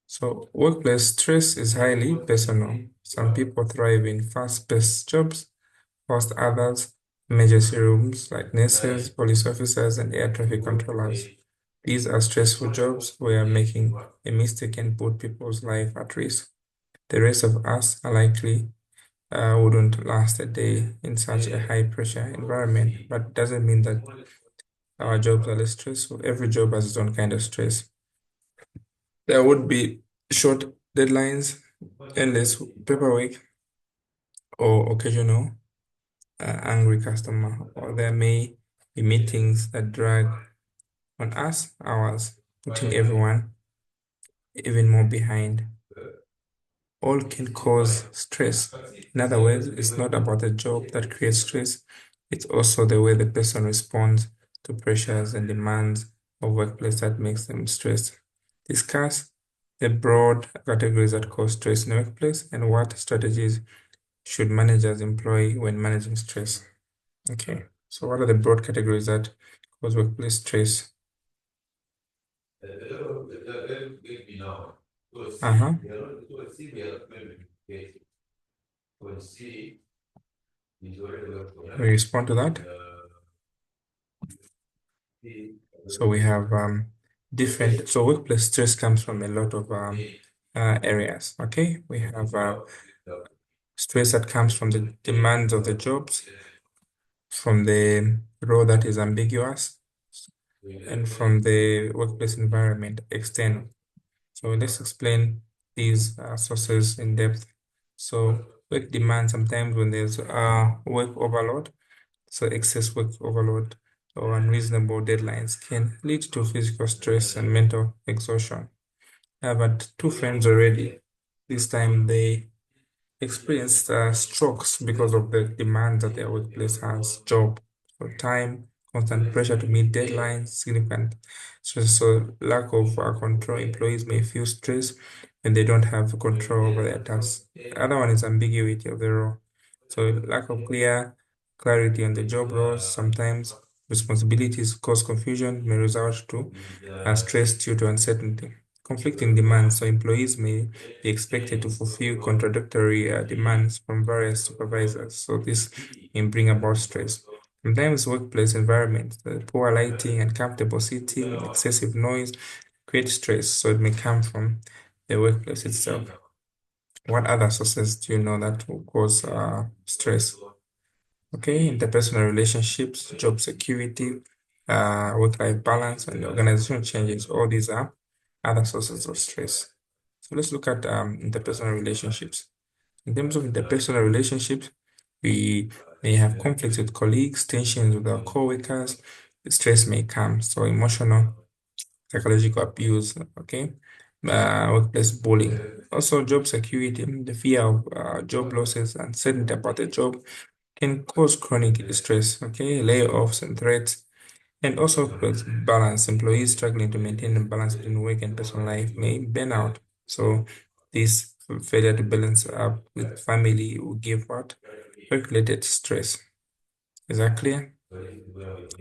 So, workplace stress is highly personal. Some people thrive in fast-paced jobs, whilst others, emergency rooms like nurses, police officers, and air traffic controllers. These are stressful jobs where making a mistake can put people's life at risk. The rest of us are likely wouldn't last a day in such a high pressure environment, but it doesn't mean that our jobs are less stressful. Every job has its own kind of stress. There would be short deadlines, endless paperwork, or occasional angry customer, or there may be meetings that drag on us hours, putting everyone even more behind. All can cause stress. In other words, it's not about the job that creates stress, it's also the way the person responds to pressures and demands of workplace that makes them stressed. Discuss the broad categories that cause stress in the workplace and what strategies should managers employ when managing stress. Okay, so what are the broad categories that cause workplace stress? Uh-huh. We respond to that. So we have different, so workplace stress comes from a lot of areas. Okay, we have stress that comes from the demands of the jobs, from the role that is ambiguous, and from the workplace environment, external. So let's explain these sources in depth. So work demand sometimes when there's work overload, so excess work overload or unreasonable deadlines can lead to physical stress and mental exhaustion. I have had two friends already. This time they experienced strokes because of the demands that their workplace has, job, for time, constant pressure to meet deadlines, significant stress. So lack of control, employees may feel stress when they don't have control over their tasks. The other one is ambiguity of the role. So lack of clarity on the job roles, sometimes responsibilities cause confusion, may result to stress due to uncertainty. Conflicting demands, so employees may be expected to fulfill contradictory demands from various supervisors. So this can bring about stress. Sometimes workplace environment, the poor lighting, uncomfortable seating, excessive noise create stress. So it may come from the workplace itself. What other sources do you know that will cause stress? Okay, interpersonal relationships, job security, work-life balance, and organizational changes. All these are other sources of stress. So let's look at interpersonal relationships. In terms of interpersonal relationships, we may have conflicts with colleagues, tensions with our coworkers, stress may come. So emotional, psychological abuse, okay, workplace bullying. Also, job security, the fear of job losses, uncertainty about the job can cause chronic stress, okay, layoffs and threats, and also creates balance. Employees struggling to maintain a balance between work and personal life may burn out. So this failure to balance up with family will give what? Work-related stress. Is that clear?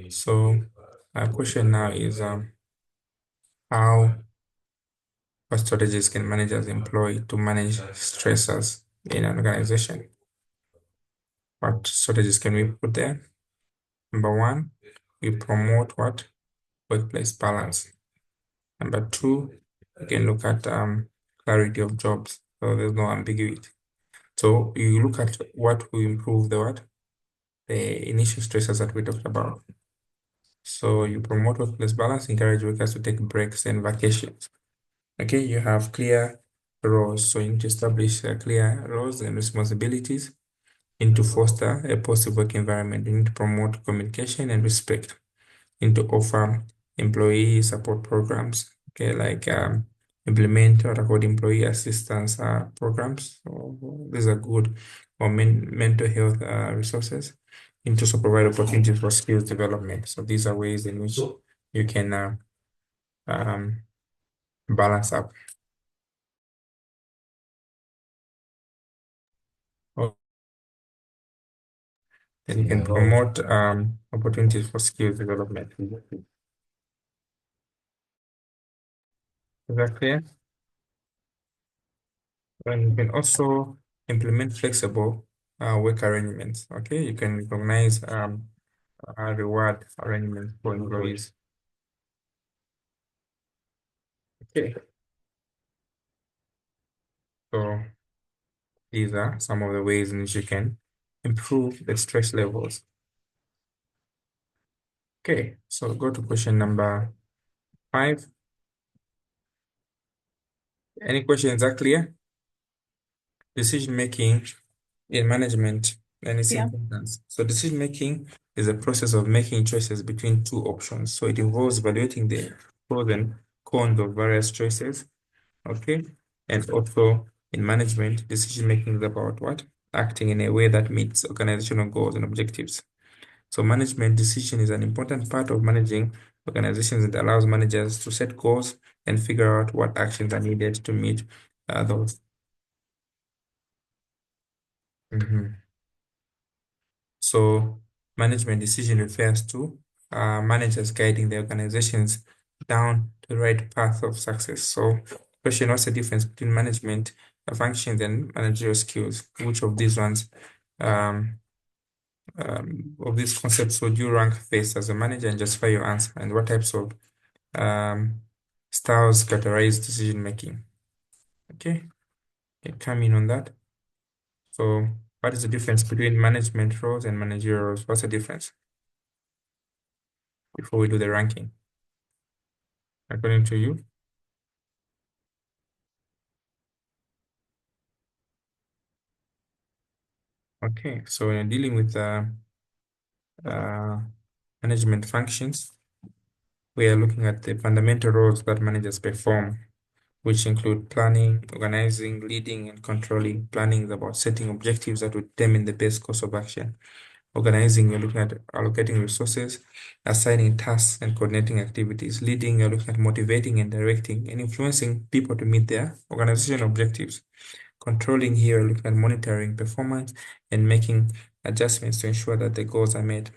So my question now is how what strategies can managers employ to manage stressors in an organization? What strategies can we put there? Number one, we promote what? Workplace balance. Number two, you can look at clarity of jobs, so there's no ambiguity. So you look at what will improve the what? The initial stresses that we talked about. So you promote workplace balance, encourage workers to take breaks and vacations. Okay, you have clear roles, so you need to establish clear roles and responsibilities. You need to foster a positive work environment. You need to promote communication and respect. Into offer employee support programs, okay, like implement what are called employee assistance programs. So these are good for mental health resources. And to also provide opportunities for skills development. So these are ways in which you can um, balance up. Or then you can promote opportunities for skills development. Is that clear? And you can also implement flexible work arrangements. Okay, you can recognize reward arrangements for employees. Okay, so these are some of the ways in which you can improve the stress levels. Okay, so go to question number 5. Any questions are clear? Decision making in management and its importance. So decision making is a process of making choices between two options. So it involves evaluating the pros and cons of various choices. Okay. And also in management, decision making is about what? Acting in a way that meets organizational goals and objectives. So management decision is an important part of managing organizations. It allows managers to set goals and figure out what actions are needed to meet those. Mhm. So management decision refers to managers guiding the organizations down the right path of success. So question, what's the difference between management functions and managerial skills? Which of these ones, um, of these concepts would you rank first as a manager and justify your answer? And what types of um, styles characterize decision making? Okay, can come in on that. So what is the difference between management roles and managerial roles? What's the difference before we do the ranking? According to you? Okay, so when you're dealing with uh, management functions, we are looking at the fundamental roles that managers perform, which include planning, organizing, leading, and controlling. Planning is about setting objectives that would determine the best course of action. Organizing, you're looking at allocating resources, assigning tasks, and coordinating activities. Leading, you're looking at motivating and directing and influencing people to meet their organizational objectives. Controlling here, looking at monitoring performance and making adjustments to ensure that the goals are met.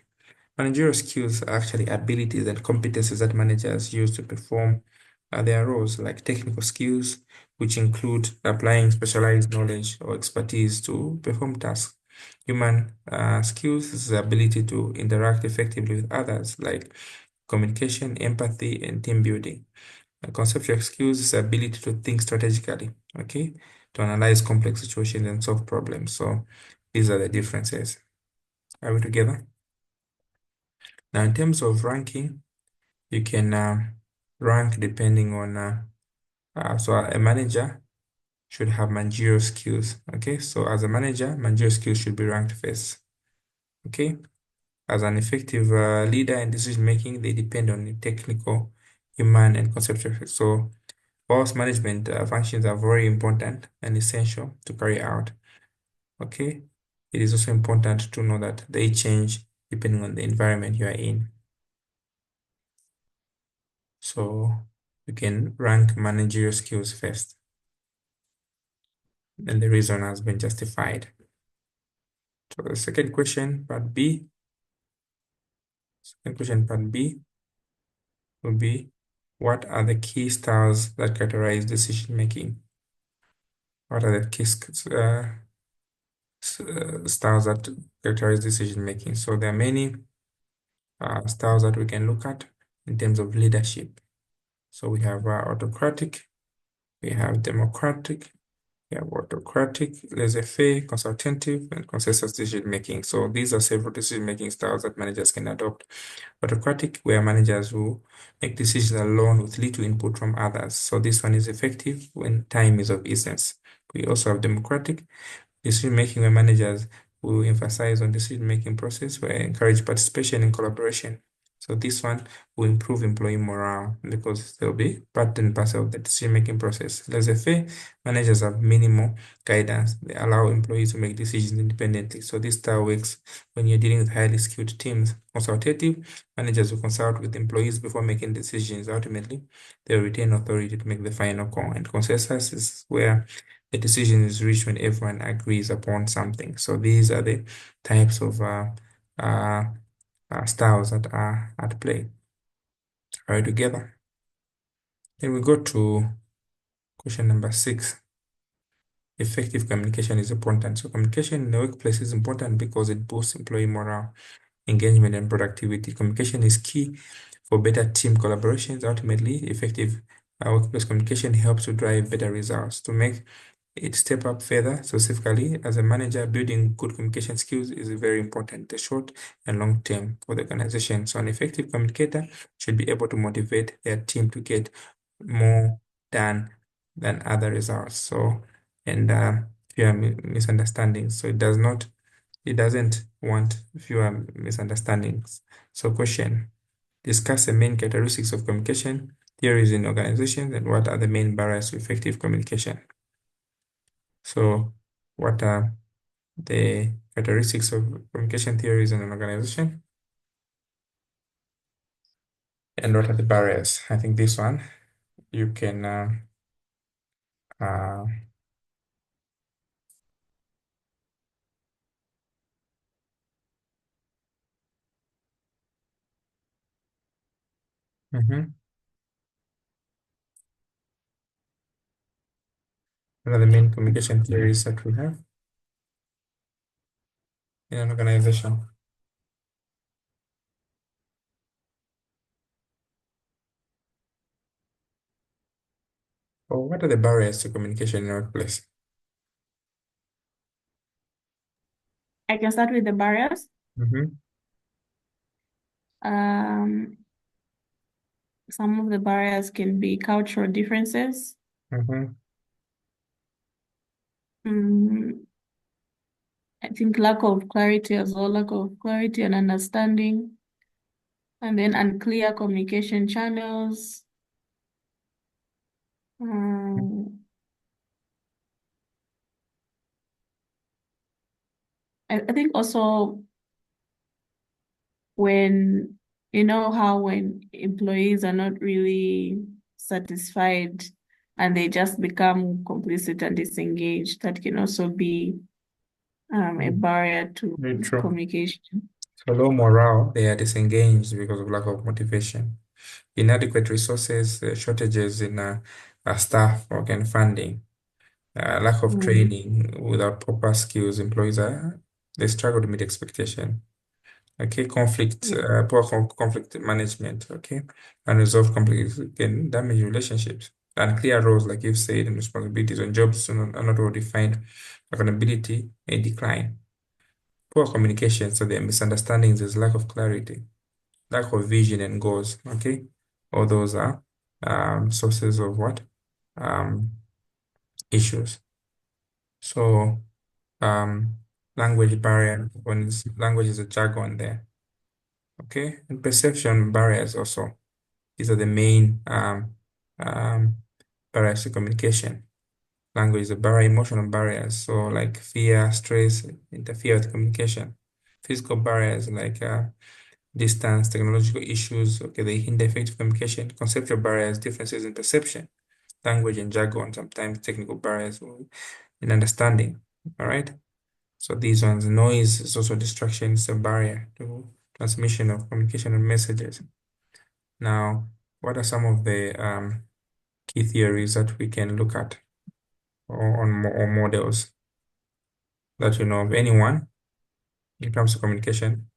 Managerial skills are actually abilities and competencies that managers use to perform their roles, like technical skills, which include applying specialized knowledge or expertise to perform tasks. Human skills is the ability to interact effectively with others, like communication, empathy, and team building. Conceptual skills is the ability to think strategically, okay, to analyze complex situations and solve problems. So these are the differences. Are we together? Now, in terms of ranking, you can rank depending on, so a manager should have managerial skills, okay? So as a manager, managerial skills should be ranked first, okay? As an effective leader in decision making, they depend on the technical, human, and conceptual. So whilst management functions are very important and essential to carry out, okay, it is also important to know that they change depending on the environment you are in. So you can rank managerial skills first, and the reason has been justified. So the second question, part B, second question, part B will be, what are the key styles that characterize decision making? What are the key styles that characterize decision making? So there are many styles that we can look at in terms of leadership. So we have autocratic, we have democratic, we have autocratic, laissez-faire, consultative, and consensus decision making. So these are several decision making styles that managers can adopt. Autocratic, where managers who make decisions alone with little input from others. So this one is effective when time is of essence. We also have democratic, decision making where managers will emphasize on decision making process where encourage participation and collaboration. So this one will improve employee morale because they'll be part and parcel of the decision making process. Laissez-faire, managers have minimal guidance. They allow employees to make decisions independently. So this style works when you're dealing with highly skilled teams. Consultative, managers will consult with employees before making decisions. Ultimately, they'll retain authority to make the final call. And consensus is where the decision is reached when everyone agrees upon something. So these are the types of uh, styles that are at play. All right, together. Then we go to Question number 6. Effective communication is important. So communication in the workplace is important because it boosts employee morale, engagement, and productivity. Communication is key for better team collaborations. Ultimately, effective workplace communication helps to drive better results. To make it step up further, specifically as a manager, building good communication skills is very important, the short and long term for the organization. So an effective communicator should be able to motivate their team to get more done than other results. So, and fewer misunderstandings. So it doesn't want fewer misunderstandings. So question, discuss the main characteristics of communication theories in organizations and what are the main barriers to effective communication. So what are the characteristics of communication theories in an organization? And what are the barriers? I think this one you can uh, mhm. What are the main communication theories that we have in an organization? Or what are the barriers to communication in a workplace? I can start with the barriers. Mhm, Um, some of the barriers can be cultural differences, mhm, mm, I think lack of clarity as well, lack of clarity and understanding, and then unclear communication channels. Um, I think also when, you know, how when employees are not really satisfied and they just become complicit and disengaged, that can also be a mhm. barrier to Very true. communication. So low morale, they are disengaged because of lack of motivation. Inadequate resources, shortages in staff work and funding, lack of Mm. training without proper skills, they struggle to meet expectation. Okay, Yeah. conflict management. Okay, unresolved conflicts can damage relationships. Unclear roles, like you've said, and responsibilities on jobs are not well defined. Accountability may decline. Poor communication, so there are misunderstandings, there's lack of clarity, lack of vision and goals. Okay, all those are sources of what um, issues. So um, language barrier, language is a jargon there. Okay, and perception barriers also. These are the main um, barriers to communication. Language is a barrier, emotional barriers. So like fear, stress, interfere with communication. Physical barriers like distance, technological issues, okay, they hinder effective communication. Conceptual barriers, differences in perception, language and jargon, sometimes technical barriers in understanding. All right. So these ones, noise is also distraction, it's a barrier to transmission of communication and messages. Now, what are some of the key theories that we can look at or models that you know of anyone when it comes to communication?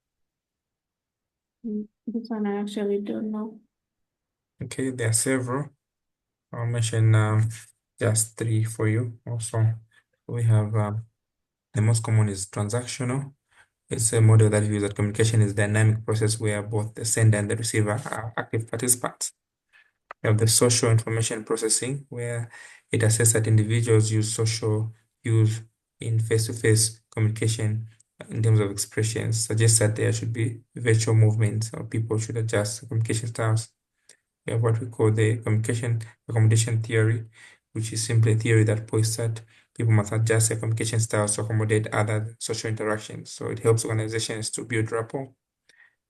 This one I actually don't know. Okay, there are several. I'll mention just three for you also. We have the most common is transactional. It's a model that views that communication is a dynamic process where both the sender and the receiver are active participants. We have the social information processing, where it assesses that individuals use social cues in face-to-face communication in terms of expressions, suggests that there should be virtual movements or people should adjust communication styles. We have what we call the communication accommodation theory, which is simply a theory that points that people must adjust their communication styles to accommodate other social interactions. So it helps organizations to build rapport.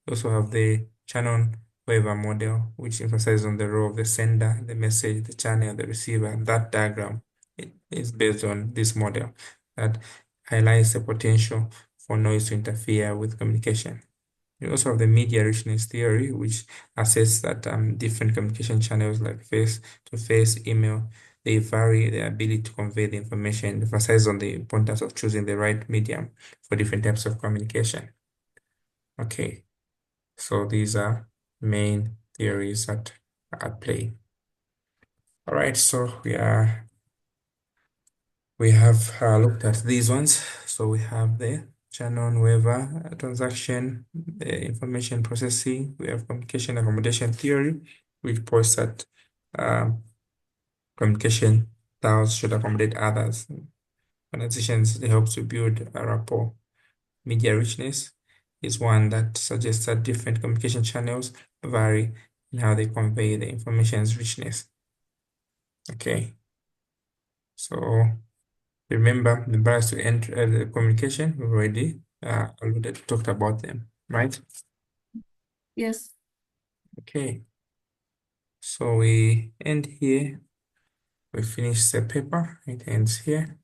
We also have the Shannon Weaver model, which emphasizes on the role of the sender, the message, the channel, the receiver. And that diagram is based on this model that highlights the potential for noise to interfere with communication. We also have the media richness theory, which assesses that different communication channels like face-to-face, email, they vary their ability to convey the information, emphasize on the importance of choosing the right medium for different types of communication. Okay, so these are main theories that are at play. All right, so we have looked at these ones. So we have the Shannon Weaver transaction, the information processing. We have communication accommodation theory, which points that um, communication styles should accommodate others. Organizations, they help to build a rapport. Media richness is one that suggests that different communication channels vary in how they convey the information's richness. Okay, so remember the barriers to entry the communication, we've already talked about them, right? Yes. Okay, so we end here. We finish the paper. It ends here.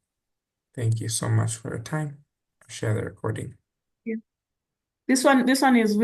Thank you so much for your time. Share the recording. Yeah. This one is